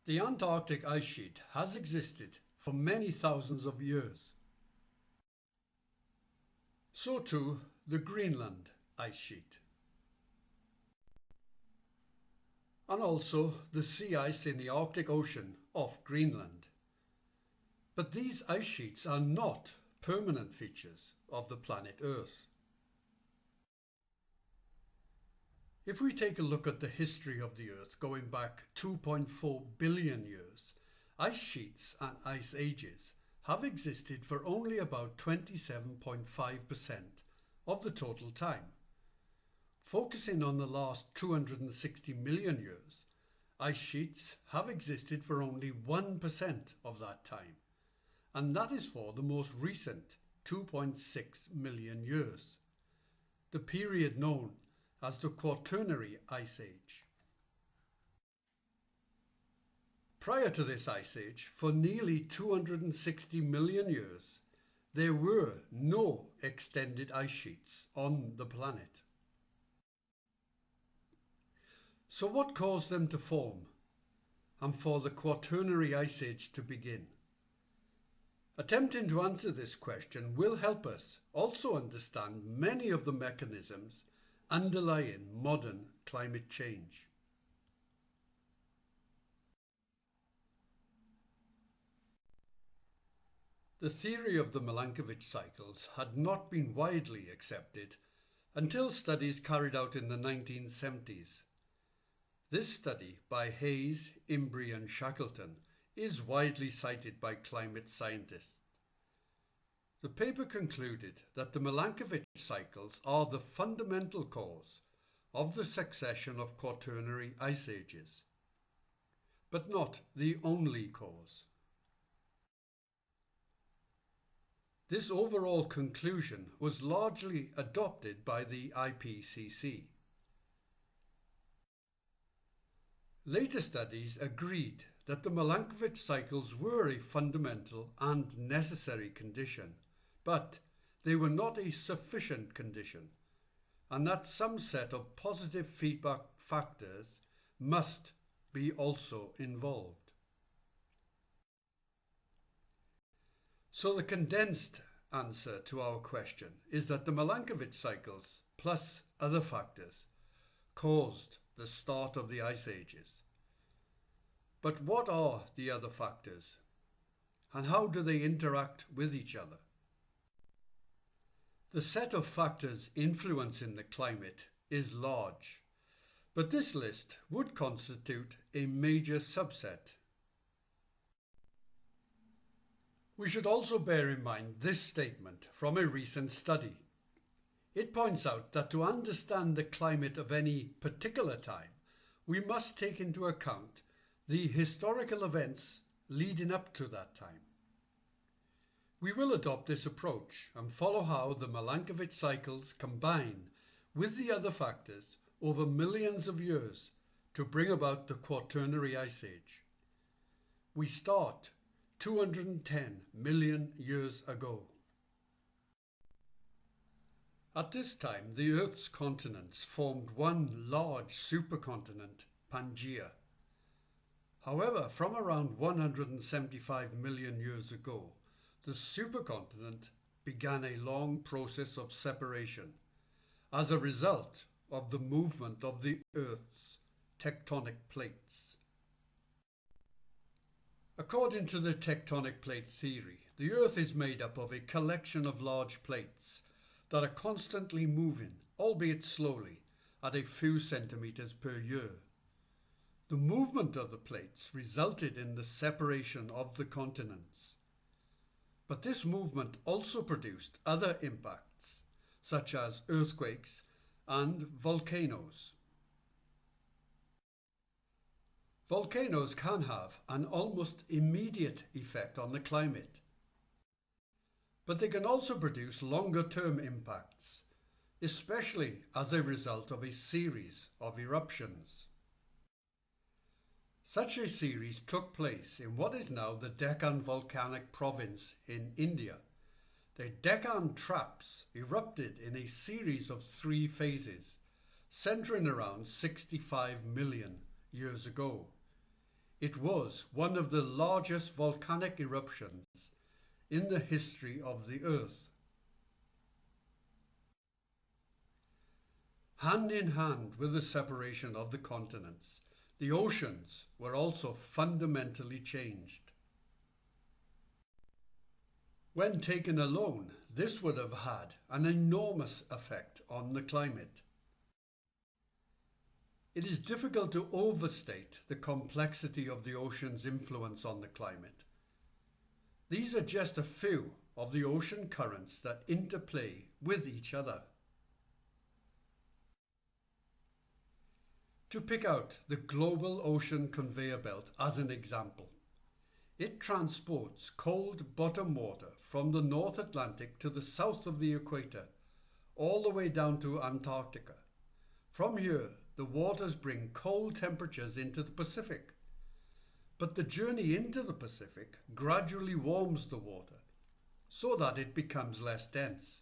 The Antarctic ice sheet has existed for many thousands of years. So too the Greenland Ice Sheet. And also the sea ice in the Arctic Ocean off Greenland. But these ice sheets are not permanent features of the planet Earth. If we take a look at the history of the Earth going back 2.4 billion years, ice sheets and ice ages have existed for only about 27.5% of the total time. Focusing on the last 260 million years, ice sheets have existed for only 1% of that time, and that is for the most recent 2.6 million years, the period known as the Quaternary Ice Age. Prior to this ice age, for nearly 260 million years, there were no extended ice sheets on the planet. So what caused them to form and for the Quaternary Ice Age to begin? Attempting to answer this question will help us also understand many of the mechanisms underlying modern climate change. The theory of the Milankovitch cycles had not been widely accepted until studies carried out in the 1970s. This study by Hayes, Imbrie and Shackleton is widely cited by climate scientists. The paper concluded that the Milankovitch cycles are the fundamental cause of the succession of Quaternary ice ages, but not the only cause. This overall conclusion was largely adopted by the IPCC. Later studies agreed that the Milankovitch cycles were a fundamental and necessary condition, but they were not a sufficient condition, and that some set of positive feedback factors must be also involved. So the condensed answer to our question is that the Milankovitch cycles, plus other factors, caused the start of the ice ages. But what are the other factors, and how do they interact with each other? The set of factors influencing the climate is large, but this list would constitute a major subset. We should also bear in mind this statement from a recent study. It points out that to understand the climate of any particular time, we must take into account the historical events leading up to that time. We will adopt this approach and follow how the Milankovitch cycles combine with the other factors over millions of years to bring about the Quaternary Ice Age. We start 210 million years ago. At this time, the Earth's continents formed one large supercontinent, Pangaea. However, from around 175 million years ago, the supercontinent began a long process of separation as a result of the movement of the Earth's tectonic plates. According to the tectonic plate theory, the Earth is made up of a collection of large plates that are constantly moving, albeit slowly, at a few centimeters per year. The movement of the plates resulted in the separation of the continents. But this movement also produced other impacts, such as earthquakes and volcanoes. Volcanoes can have an almost immediate effect on the climate, but they can also produce longer-term impacts, especially as a result of a series of eruptions. Such a series took place in what is now the Deccan Volcanic Province in India. The Deccan Traps erupted in a series of 3 phases, centering around 65 million years ago. It was one of the largest volcanic eruptions in the history of the Earth. Hand in hand with the separation of the continents, the oceans were also fundamentally changed. When taken alone, this would have had an enormous effect on the climate. It is difficult to overstate the complexity of the ocean's influence on the climate. These are just a few of the ocean currents that interplay with each other. To pick out the global ocean conveyor belt as an example, it transports cold bottom water from the North Atlantic to the south of the equator, all the way down to Antarctica. From here, the waters bring cold temperatures into the Pacific. But the journey into the Pacific gradually warms the water so that it becomes less dense,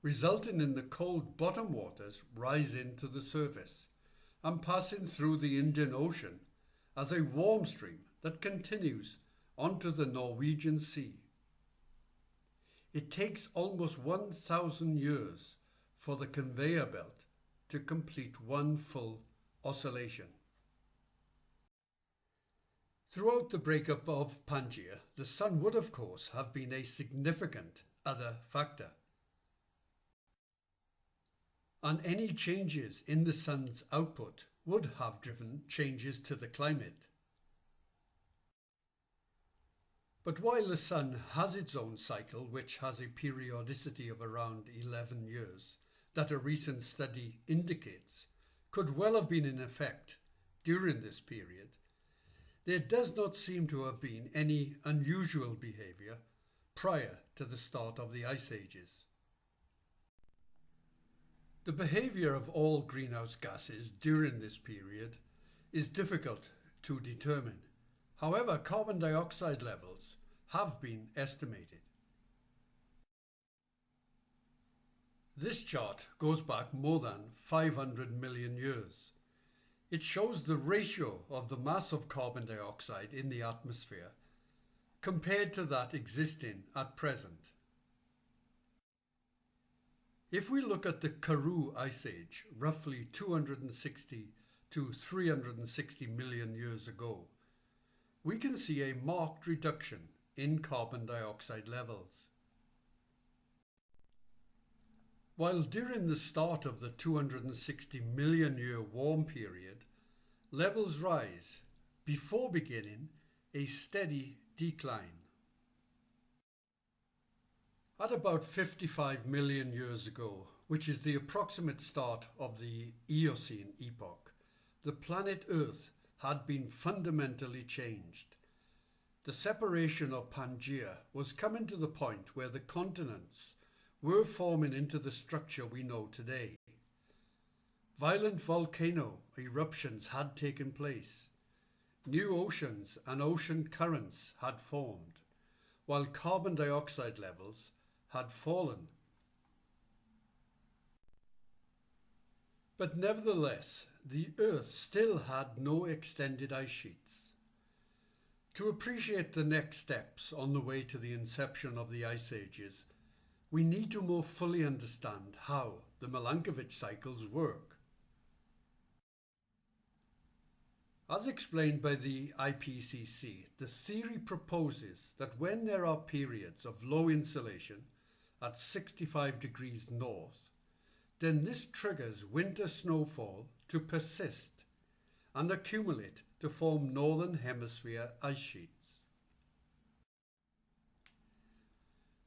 resulting in the cold bottom waters rising to the surface and passing through the Indian Ocean as a warm stream that continues onto the Norwegian Sea. It takes almost 1,000 years for the conveyor belt to complete one full oscillation. Throughout the breakup of Pangaea, the Sun would of course have been a significant other factor. And any changes in the Sun's output would have driven changes to the climate. But while the Sun has its own cycle, which has a periodicity of around 11 years, that a recent study indicates could well have been in effect during this period, there does not seem to have been any unusual behaviour prior to the start of the ice ages. The behaviour of all greenhouse gases during this period is difficult to determine. However, carbon dioxide levels have been estimated. This chart goes back more than 500 million years. It shows the ratio of the mass of carbon dioxide in the atmosphere compared to that existing at present. If we look at the Karoo Ice Age, roughly 260 to 360 million years ago, we can see a marked reduction in carbon dioxide levels. While during the start of the 260 million year warm period, levels rise before beginning a steady decline. At about 55 million years ago, which is the approximate start of the Eocene epoch, the planet Earth had been fundamentally changed. The separation of Pangaea was coming to the point where the continents were forming into the structure we know today. Violent volcano eruptions had taken place. New oceans and ocean currents had formed, while carbon dioxide levels had fallen. But nevertheless, the Earth still had no extended ice sheets. To appreciate the next steps on the way to the inception of the ice ages, we need to more fully understand how the Milankovitch cycles work. As explained by the IPCC, the theory proposes that when there are periods of low insolation at 65 degrees north, then this triggers winter snowfall to persist and accumulate to form northern hemisphere ice sheets.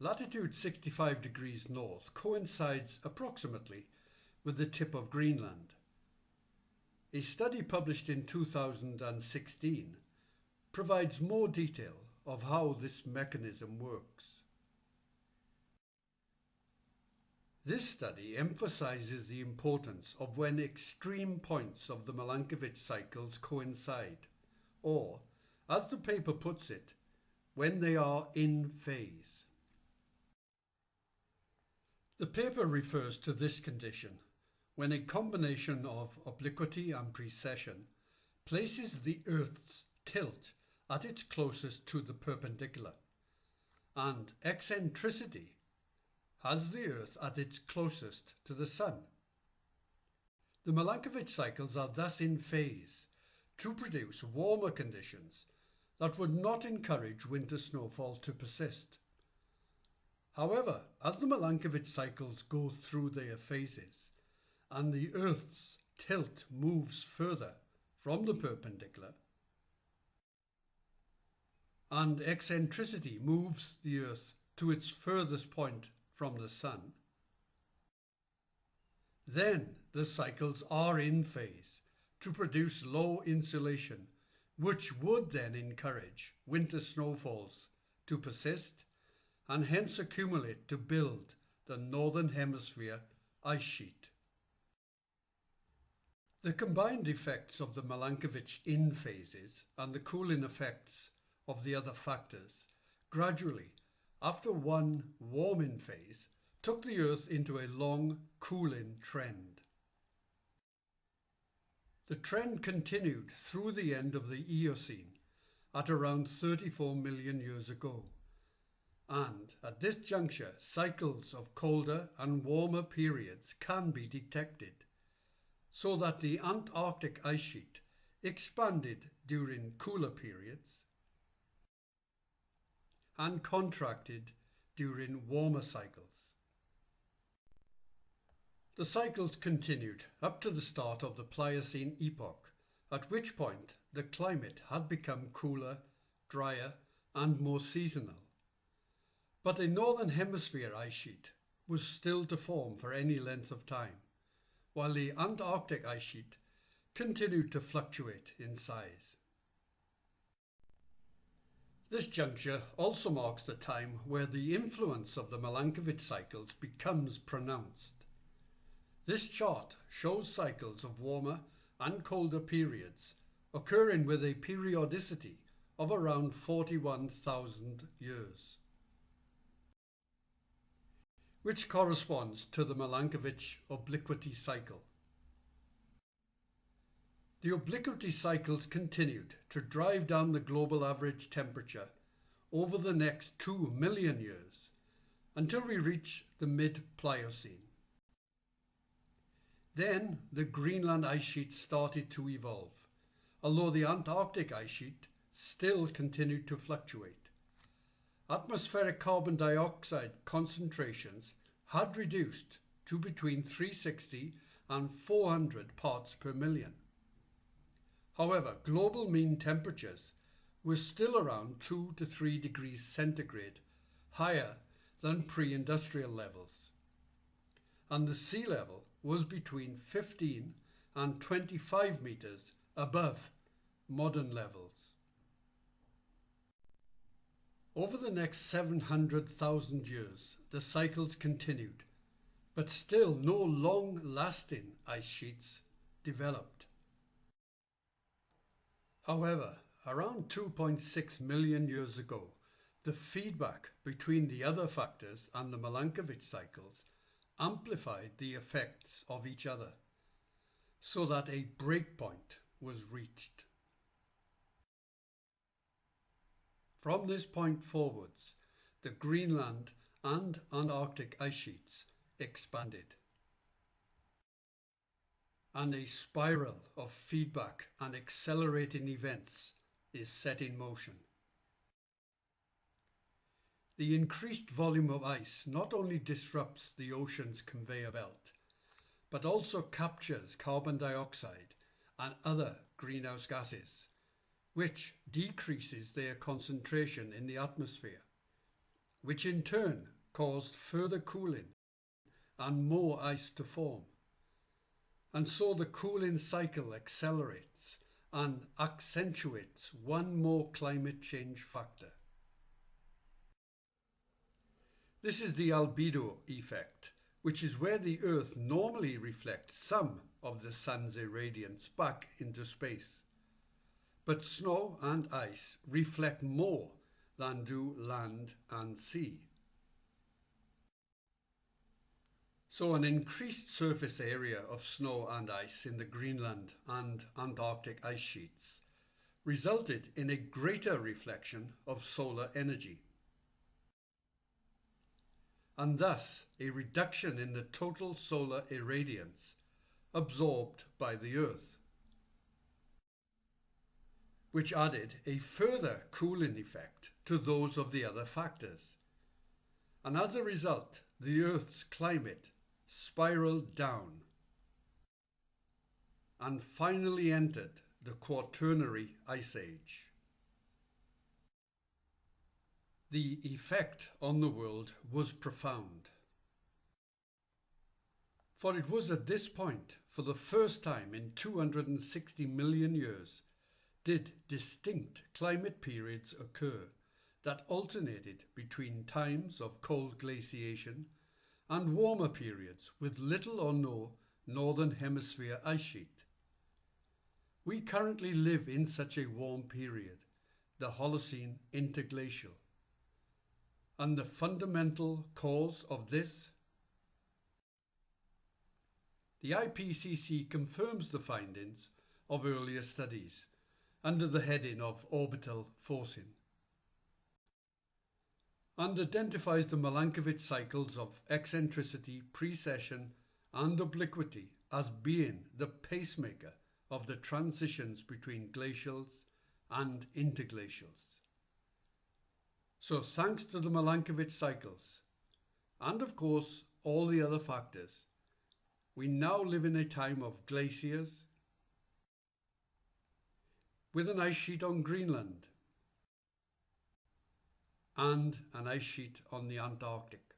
Latitude 65 degrees north coincides approximately with the tip of Greenland. A study published in 2016 provides more detail of how this mechanism works. This study emphasizes the importance of when extreme points of the Milankovitch cycles coincide, or, as the paper puts it, when they are in phase. The paper refers to this condition when a combination of obliquity and precession places the Earth's tilt at its closest to the perpendicular, and eccentricity has the Earth at its closest to the Sun. The Milankovitch cycles are thus in phase to produce warmer conditions that would not encourage winter snowfall to persist. However, as the Milankovitch cycles go through their phases and the Earth's tilt moves further from the perpendicular and eccentricity moves the Earth to its furthest point from the Sun, then the cycles are in phase to produce low insulation, which would then encourage winter snowfalls to persist and hence accumulate to build the Northern Hemisphere ice sheet. The combined effects of the Milankovitch in phases and the cooling effects of the other factors gradually, after one warming phase, took the Earth into a long cooling trend. The trend continued through the end of the Eocene at around 34 million years ago, and at this juncture cycles of colder and warmer periods can be detected, so that the Antarctic Ice Sheet expanded during cooler periods and contracted during warmer cycles. The cycles continued up to the start of the Pliocene epoch, at which point the climate had become cooler, drier, and more seasonal. But a Northern Hemisphere ice sheet was still to form for any length of time, while the Antarctic ice sheet continued to fluctuate in size. This juncture also marks the time where the influence of the Milankovitch cycles becomes pronounced. This chart shows cycles of warmer and colder periods occurring with a periodicity of around 41,000 years, which corresponds to the Milankovitch obliquity cycle. The obliquity cycles continued to drive down the global average temperature over the next 2 million years until we reach the mid-pliocene. Then the Greenland Ice Sheet started to evolve, although the Antarctic Ice Sheet still continued to fluctuate. Atmospheric carbon dioxide concentrations had reduced to between 360 and 400 parts per million. However, global mean temperatures were still around 2 to 3 degrees centigrade higher than pre-industrial levels, and the sea level was between 15 and 25 meters above modern levels. Over the next 700,000 years, the cycles continued, but still no long-lasting ice sheets developed. However, around 2.6 million years ago, the feedback between the other factors and the Milankovitch cycles amplified the effects of each other, so that a breakpoint was reached. From this point forwards, the Greenland and Antarctic ice sheets expanded, and a spiral of feedback and accelerating events is set in motion. The increased volume of ice not only disrupts the ocean's conveyor belt, but also captures carbon dioxide and other greenhouse gases, which decreases their concentration in the atmosphere, which in turn caused further cooling and more ice to form. And so the cooling cycle accelerates and accentuates one more climate change factor. This is the albedo effect, which is where the Earth normally reflects some of the sun's irradiance back into space. But snow and ice reflect more than do land and sea. So an increased surface area of snow and ice in the Greenland and Antarctic ice sheets resulted in a greater reflection of solar energy, and thus a reduction in the total solar irradiance absorbed by the Earth, which added a further cooling effect to those of the other factors. And as a result, the Earth's climate spiraled down and finally entered the Quaternary Ice Age. The effect on the world was profound, for it was at this point, for the first time in 260 million years, did distinct climate periods occur that alternated between times of cold glaciation and warmer periods with little or no northern hemisphere ice sheet. We currently live in such a warm period, the Holocene interglacial. And the fundamental cause of this? The IPCC confirms the findings of earlier studies under the heading of orbital forcing, and identifies the Milankovitch cycles of eccentricity, precession, and obliquity as being the pacemaker of the transitions between glacials and interglacials. So thanks to the Milankovitch cycles, and of course all the other factors, we now live in a time of glaciers, with an ice sheet on Greenland and an ice sheet on the Antarctic.